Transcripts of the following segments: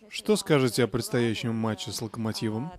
Что скажете о предстоящем матче с «Локомотивом»?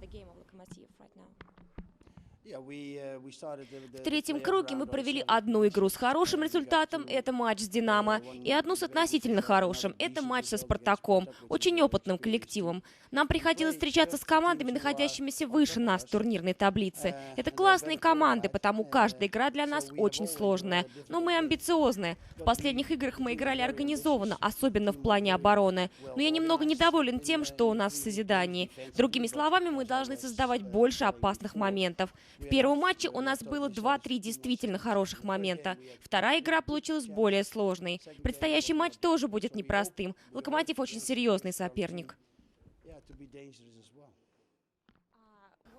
В третьем круге мы провели одну игру с хорошим результатом, это матч с «Динамо», и одну с относительно хорошим, это матч со «Спартаком», очень опытным коллективом. Нам приходилось встречаться с командами, находящимися выше нас в турнирной таблице. Это классные команды, потому каждая игра для нас очень сложная. Но мы амбициозные. В последних играх мы играли организованно, особенно в плане обороны. Но я немного недоволен тем, что у нас в созидании. Другими словами, мы должны создавать больше опасных моментов. В первом матче у нас было 2-3 действительно хороших момента. Вторая игра получилась более сложной. Предстоящий матч тоже будет непростым. «Локомотив» очень серьезный соперник.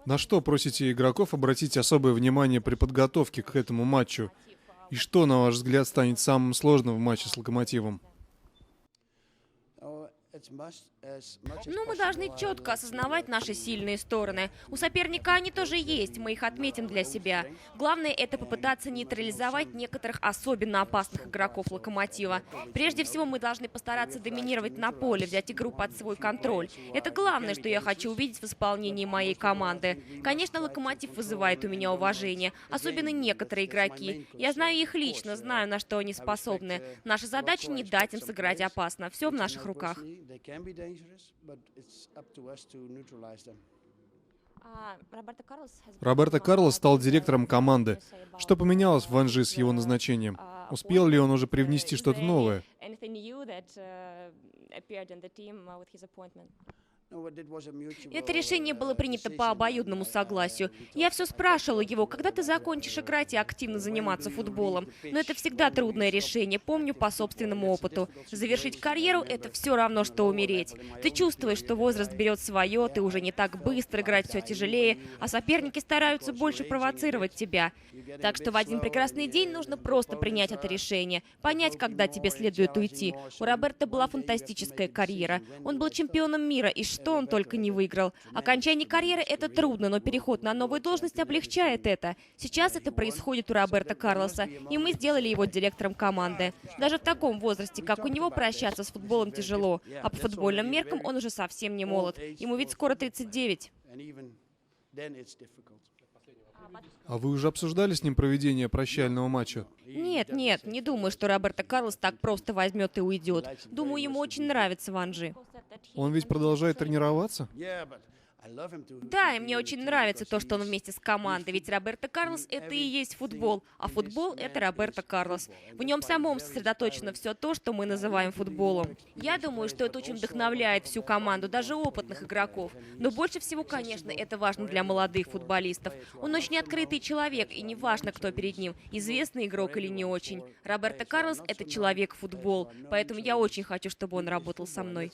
На что просите игроков обратить особое внимание при подготовке к этому матчу? И что, на ваш взгляд, станет самым сложным в матче с «Локомотивом»? Ну, мы должны четко осознавать наши сильные стороны. У соперника они тоже есть, мы их отметим для себя. Главное — это попытаться нейтрализовать некоторых особенно опасных игроков «Локомотива». Прежде всего, мы должны постараться доминировать на поле, взять игру под свой контроль. Это главное, что я хочу увидеть в исполнении моей команды. Конечно, «Локомотив» вызывает у меня уважение, особенно некоторые игроки. Я знаю их лично, знаю, на что они способны. Наша задача — не дать им сыграть опасно. Все в наших руках. Роберто Карлос стал директором команды. Что поменялось в Анжи с его назначением? Успел ли он уже привнести что-то новое? Это решение было принято по обоюдному согласию. Я все спрашивала его, когда ты закончишь играть и активно заниматься футболом. Но это всегда трудное решение, помню по собственному опыту. Завершить карьеру — это все равно, что умереть. Ты чувствуешь, что возраст берет свое, ты уже не так быстро, играть все тяжелее, а соперники стараются больше провоцировать тебя. Так что в один прекрасный день нужно просто принять это решение, понять, когда тебе следует уйти. У Роберто была фантастическая карьера. Он был чемпионом мира, и что он только не выиграл. Окончание карьеры — это трудно, но переход на новую должность облегчает это. Сейчас это происходит у Роберто Карлоса, и мы сделали его директором команды. Даже в таком возрасте, как у него, прощаться с футболом тяжело. А по футбольным меркам он уже совсем не молод. Ему ведь скоро 39. А вы уже обсуждали с ним проведение прощального матча? Нет, не думаю, что Роберто Карлос так просто возьмет и уйдет. Думаю, ему очень нравится в Анжи. Он ведь продолжает тренироваться? Да, и мне очень нравится то, что он вместе с командой, ведь Роберто Карлос — это и есть футбол, а футбол — это Роберто Карлос. В нем самом сосредоточено все то, что мы называем футболом. Я думаю, что это очень вдохновляет всю команду, даже опытных игроков. Но больше всего, конечно, это важно для молодых футболистов. Он очень открытый человек, и не важно, кто перед ним, известный игрок или не очень. Роберто Карлос — это человек-футбол, поэтому я очень хочу, чтобы он работал со мной.